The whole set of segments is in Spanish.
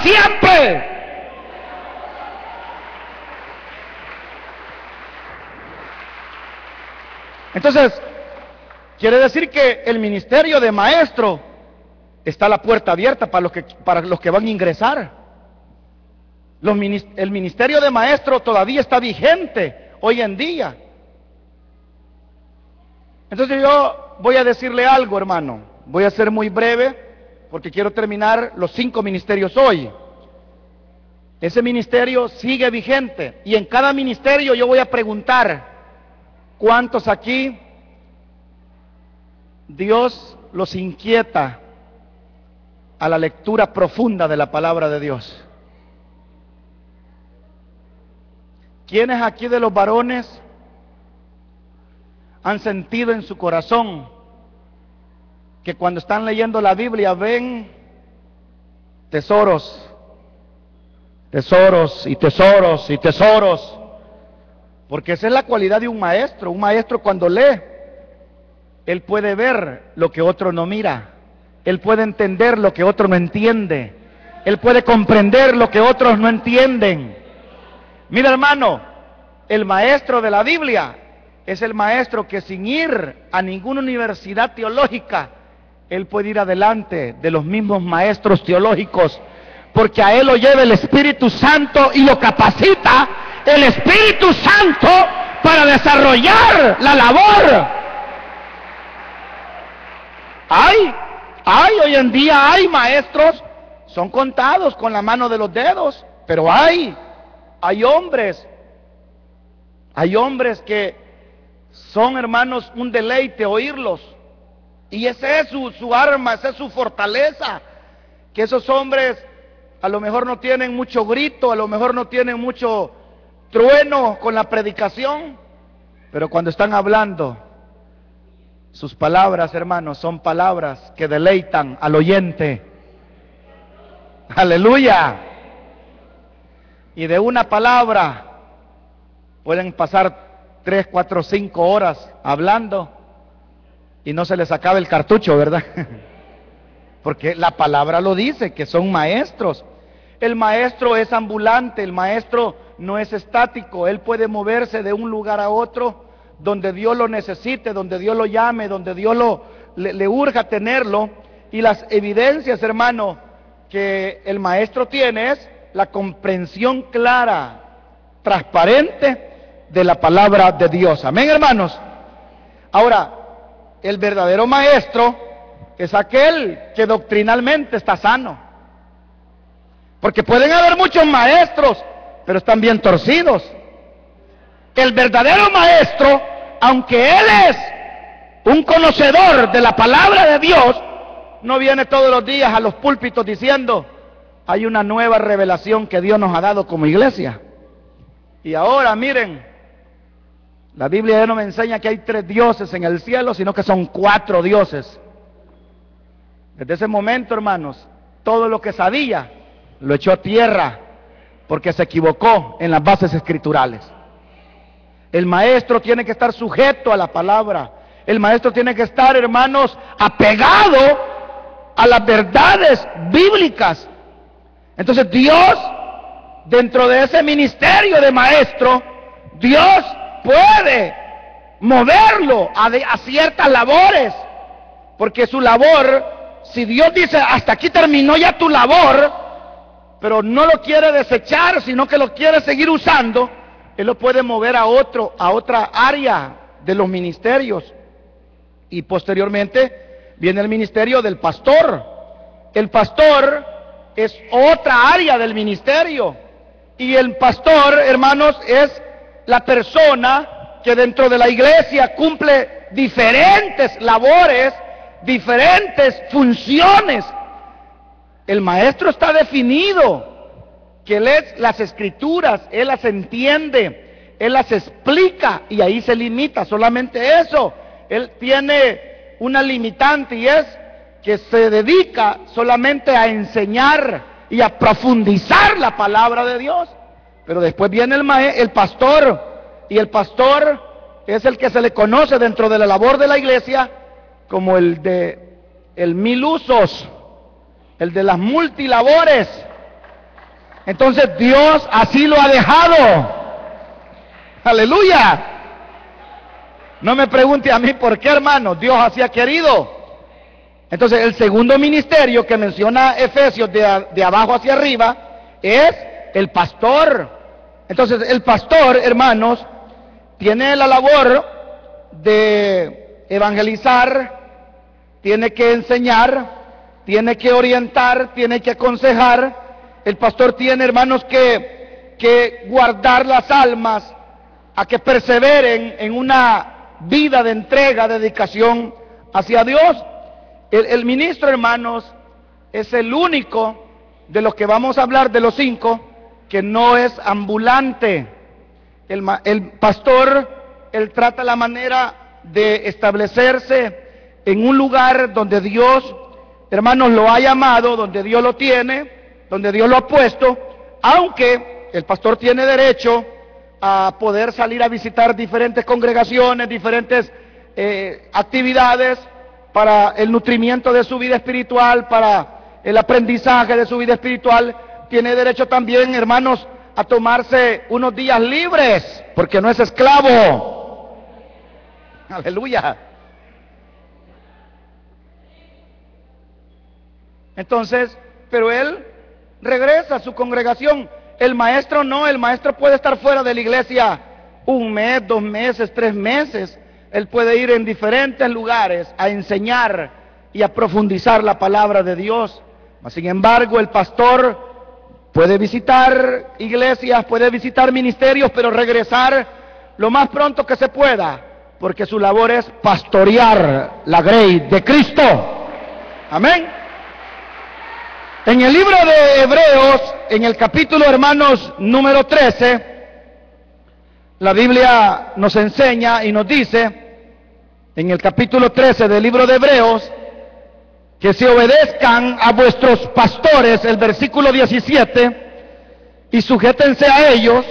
siempre. Entonces, quiere decir que el ministerio de maestro está la puerta abierta para los que van a ingresar. El ministerio de maestro todavía está vigente hoy en día. Entonces yo voy a decirle algo, hermano. Voy a ser muy breve porque quiero terminar los 5 ministerios hoy. Ese ministerio sigue vigente y en cada ministerio yo voy a preguntar: ¿cuántos aquí Dios los inquieta a la lectura profunda de la palabra de Dios? ¿Quiénes aquí de los varones han sentido en su corazón que cuando están leyendo la Biblia ven tesoros, tesoros y tesoros y tesoros? Porque esa es la cualidad de un maestro. Un maestro, cuando lee, él puede ver lo que otro no mira, él puede entender lo que otro no entiende, él puede comprender lo que otros no entienden. Mira, hermano, el maestro de la Biblia es el maestro que sin ir a ninguna universidad teológica, él puede ir adelante de los mismos maestros teológicos, porque a él lo lleva el Espíritu Santo y lo capacita el Espíritu Santo para desarrollar la labor. Hoy en día hay maestros, son contados con la mano de los dedos, pero hay hombres que son, hermanos, un deleite oírlos. Y esa es su arma, esa es su fortaleza. Que esos hombres a lo mejor no tienen mucho grito, a lo mejor no tienen mucho trueno con la predicación, pero cuando están hablando, sus palabras, hermanos, son palabras que deleitan al oyente. Aleluya. Y de una palabra pueden pasar 3, 4, 5 horas hablando y no se les acaba el cartucho, ¿verdad? Porque la palabra lo dice, que son maestros. El maestro es ambulante, el maestro no es estático, él puede moverse de un lugar a otro donde Dios lo necesite, donde Dios lo llame, donde Dios le urja tenerlo. Y las evidencias, hermano, que el maestro tiene es la comprensión clara, transparente de la palabra de Dios. Amén, hermanos. Ahora, el verdadero maestro es aquel que doctrinalmente está sano. Porque pueden haber muchos maestros, pero están bien torcidos. El verdadero maestro, aunque él es un conocedor de la palabra de Dios, no viene todos los días a los púlpitos diciendo: hay una nueva revelación que Dios nos ha dado como iglesia. Y ahora, miren, la Biblia ya no me enseña que hay 3 dioses en el cielo, sino que son 4 dioses. Desde ese momento, hermanos, todo lo que sabía lo echó a tierra, porque se equivocó en las bases escriturales. El maestro tiene que estar sujeto a la palabra. El maestro tiene que estar, hermanos, apegado a las verdades bíblicas. Entonces Dios, dentro de ese ministerio de maestro, Dios puede moverlo a ciertas labores, porque su labor, si Dios dice: hasta aquí terminó ya tu labor, pero no lo quiere desechar, sino que lo quiere seguir usando, Él lo puede mover a otra área de los ministerios. Y posteriormente viene el ministerio del pastor. El pastor es otra área del ministerio. Y el pastor, hermanos, es la persona que dentro de la iglesia cumple diferentes labores, diferentes funciones. El maestro está definido, que él es las escrituras, él las entiende, él las explica y ahí se limita, solamente eso. Él tiene una limitante y es que se dedica solamente a enseñar y a profundizar la palabra de Dios. Pero después viene el pastor, y el pastor es el que se le conoce dentro de la labor de la iglesia como el de el 1000 usos, el de las multilabores. Entonces Dios así lo ha dejado. Aleluya. No me pregunte a mí por qué, hermano. Dios así ha querido. Entonces el segundo ministerio que menciona Efesios de abajo hacia arriba es el pastor. Entonces el pastor, hermanos, tiene la labor de evangelizar, tiene que enseñar, tiene que orientar, tiene que aconsejar. El pastor tiene, hermanos, que guardar las almas a que perseveren en una vida de entrega, dedicación hacia Dios. El ministro, hermanos, es el único de los que vamos a hablar, de los 5, que no es ambulante. El pastor, él trata la manera de establecerse en un lugar donde Dios, hermanos, lo ha llamado, donde Dios lo tiene, donde Dios lo ha puesto, aunque el pastor tiene derecho a poder salir a visitar diferentes congregaciones, diferentes actividades para el nutrimiento de su vida espiritual, para el aprendizaje de su vida espiritual. Tiene derecho también, hermanos, a tomarse unos días libres, porque no es esclavo. Aleluya. Entonces, pero él regresa a su congregación. El maestro no, el maestro puede estar fuera de la iglesia 1 mes, 2 meses, 3 meses. Él puede ir en diferentes lugares a enseñar y a profundizar la palabra de Dios. Sin embargo, el pastor puede visitar iglesias, puede visitar ministerios, pero regresar lo más pronto que se pueda, porque su labor es pastorear la grey de Cristo. Amén. En el libro de Hebreos, en el capítulo, hermanos, número 13, la Biblia nos enseña y nos dice, en el capítulo 13 del libro de Hebreos, que se obedezcan a vuestros pastores, el versículo 17, y sujétense a ellos,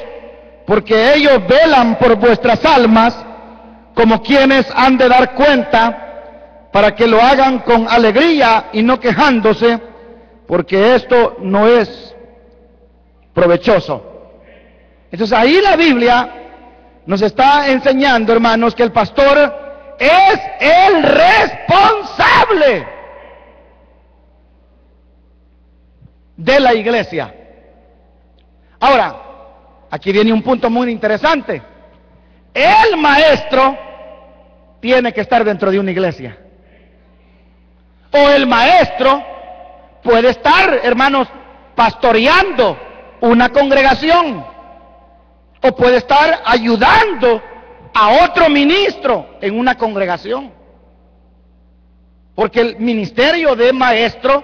porque ellos velan por vuestras almas, como quienes han de dar cuenta, para que lo hagan con alegría y no quejándose, porque esto no es provechoso. Entonces ahí la Biblia nos está enseñando, hermanos, que el pastor es el responsable de la iglesia. Ahora, aquí viene un punto muy interesante. El maestro tiene que estar dentro de una iglesia. O el maestro puede estar, hermanos, pastoreando una congregación, o puede estar ayudando a otro ministro en una congregación, porque el ministerio de maestro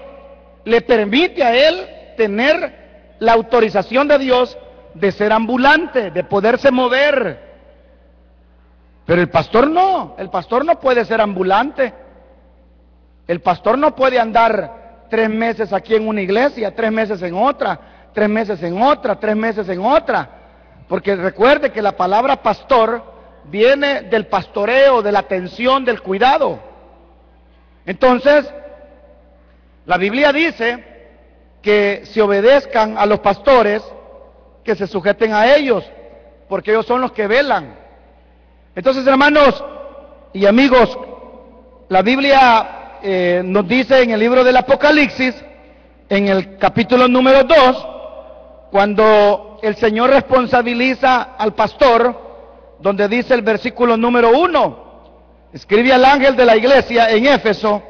le permite a él tener la autorización de Dios de ser ambulante, de poderse mover. Pero el pastor no puede ser ambulante. El pastor no puede andar 3 meses aquí en una iglesia, 3 meses en otra, 3 meses en otra, 3 meses en otra. Porque recuerde que la palabra pastor viene del pastoreo, de la atención, del cuidado. Entonces, la Biblia dice que se obedezcan a los pastores, que se sujeten a ellos, porque ellos son los que velan. Entonces, hermanos y amigos, la Biblia nos dice en el libro del Apocalipsis, en el capítulo número 2, cuando el Señor responsabiliza al pastor, donde dice el versículo número 1, escribe al ángel de la iglesia en Éfeso,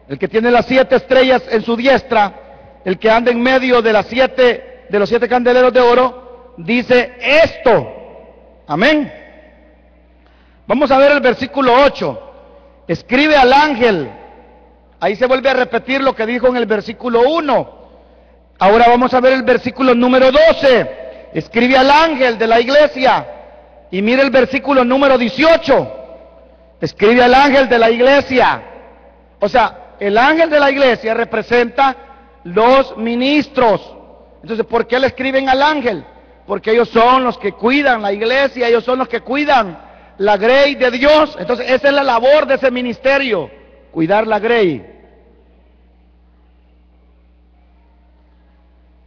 el que tiene las 7 estrellas en su diestra, el que anda en medio de los 7 candeleros de oro, dice esto. Amén. Vamos a ver el versículo 8. Escribe al ángel. Ahí se vuelve a repetir lo que dijo en el versículo 1. Ahora vamos a ver el versículo número 12. Escribe al ángel de la iglesia. Y mire el versículo número 18. Escribe al ángel de la iglesia. O sea, el ángel de la iglesia representa los ministros. Entonces, ¿por qué le escriben al ángel? Porque ellos son los que cuidan la iglesia, ellos son los que cuidan la grey de Dios. Entonces, esa es la labor de ese ministerio, cuidar la grey.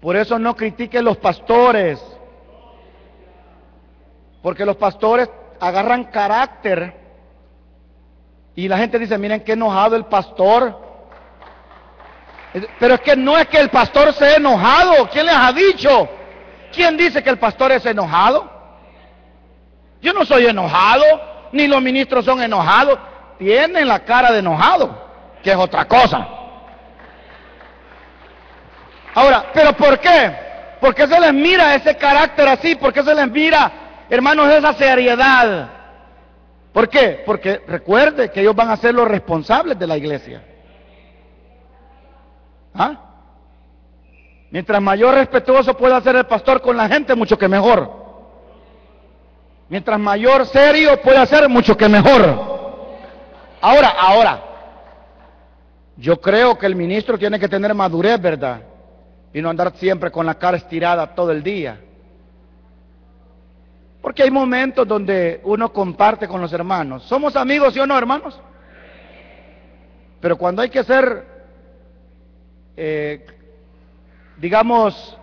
Por eso no critique los pastores, porque los pastores agarran carácter y la gente dice, miren qué enojado el pastor. Pero es que no es que el pastor sea enojado. ¿Quién les ha dicho? ¿Quién dice que el pastor es enojado? Yo no soy enojado, ni los ministros son enojados. Tienen la cara de enojado, que es otra cosa. Ahora, ¿pero por qué? ¿Por qué se les mira ese carácter así? ¿Por qué se les mira, hermanos, esa seriedad? ¿Por qué? Porque recuerde que ellos van a ser los responsables de la iglesia. ¿Ah? Mientras mayor respetuoso pueda ser el pastor con la gente, mucho que mejor. Mientras mayor serio pueda ser, mucho que mejor. Ahora, yo creo que el ministro tiene que tener madurez, ¿verdad? Y no andar siempre con la cara estirada todo el día. Porque hay momentos donde uno comparte con los hermanos. ¿Somos amigos, sí o no, hermanos? Pero cuando hay que ser, digamos,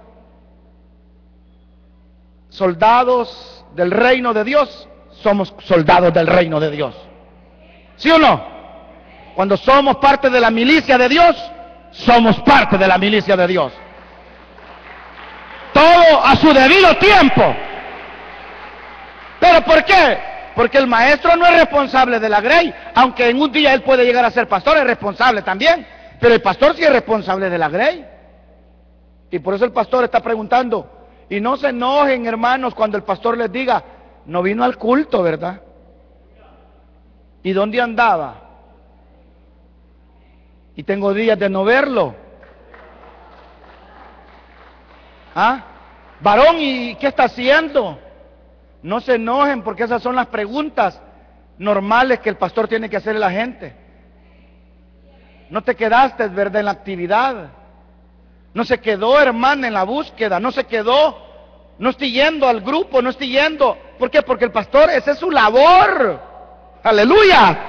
soldados del reino de Dios, somos soldados del reino de Dios. ¿Sí o no? Cuando somos parte de la milicia de Dios, somos parte de la milicia de Dios. Todo a su debido tiempo. ¿Pero por qué? Porque el maestro no es responsable de la grey, aunque en un día él puede llegar a ser pastor, es responsable también, pero el pastor sí es responsable de la grey. Y por eso el pastor está preguntando, y no se enojen, hermanos, cuando el pastor les diga, no vino al culto, ¿verdad? ¿Y dónde andaba? Y tengo días de no verlo. ¿Ah? Varón, ¿y qué está haciendo? No se enojen, porque esas son las preguntas normales que el pastor tiene que hacerle a la gente. No te quedaste, ¿verdad?, en la actividad. No se quedó, hermana, en la búsqueda. No se quedó. No estoy yendo al grupo, no estoy yendo. ¿Por qué? Porque el pastor, esa es su labor. ¡Aleluya!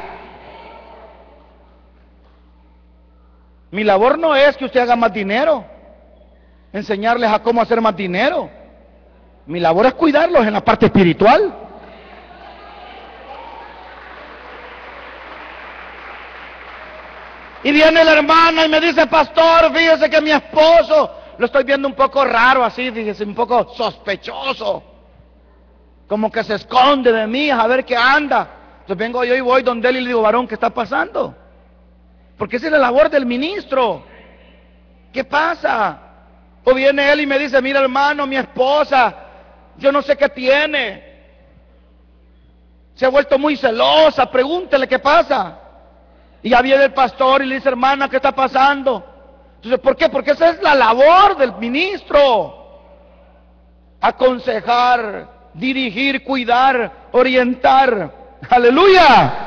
Mi labor no es que usted haga más dinero, enseñarles a cómo hacer más dinero. Mi labor es cuidarlos en la parte espiritual. Y viene la hermana y me dice, pastor, fíjese que mi esposo, lo estoy viendo un poco raro así, fíjese, un poco sospechoso. Como que se esconde de mí, a ver qué anda. Entonces vengo yo y voy donde él y le digo, varón, ¿qué está pasando? Porque esa es la labor del ministro. ¿Qué pasa? O viene él y me dice, mira hermano, mi esposa, yo no sé qué tiene. Se ha vuelto muy celosa, pregúntele qué pasa. Y ya viene el pastor y le dice, hermana, ¿qué está pasando? Entonces, ¿por qué? Porque esa es la labor del ministro. Aconsejar, dirigir, cuidar, orientar. ¡Aleluya!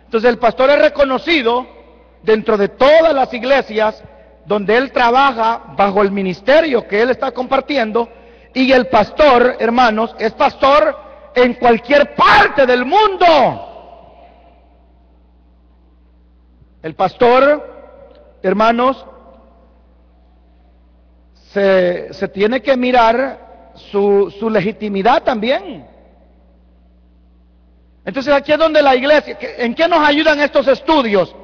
Entonces el pastor es reconocido dentro de todas las iglesias donde él trabaja bajo el ministerio que él está compartiendo. Y el pastor, hermanos, es pastor en cualquier parte del mundo. El pastor, hermanos, se tiene que mirar su legitimidad también. Entonces aquí es donde la iglesia, ¿en qué nos ayudan estos estudios?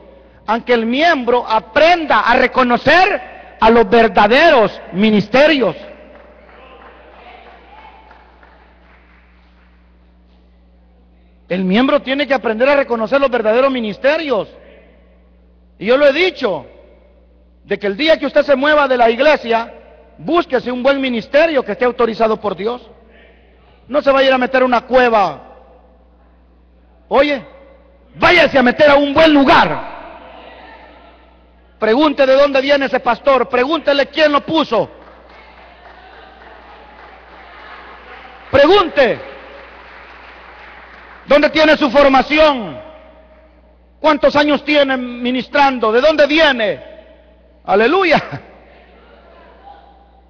Aunque el miembro aprenda a reconocer a los verdaderos ministerios. El miembro tiene que aprender a reconocer los verdaderos ministerios. Y yo lo he dicho, de que el día que usted se mueva de la iglesia, búsquese un buen ministerio que esté autorizado por Dios. No se vaya a ir a meter a una cueva. Oye, váyase a meter a un buen lugar. Pregunte de dónde viene ese pastor, pregúntele quién lo puso. Pregunte, ¿dónde tiene su formación? ¿Cuántos años tiene ministrando? ¿De dónde viene? Aleluya.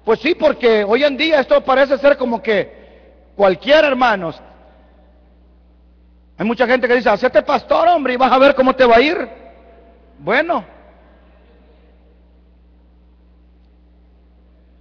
Pues sí, porque hoy en día esto parece ser como que cualquier, hermanos. Hay mucha gente que dice, hacete pastor, hombre, y vas a ver cómo te va a ir. Bueno,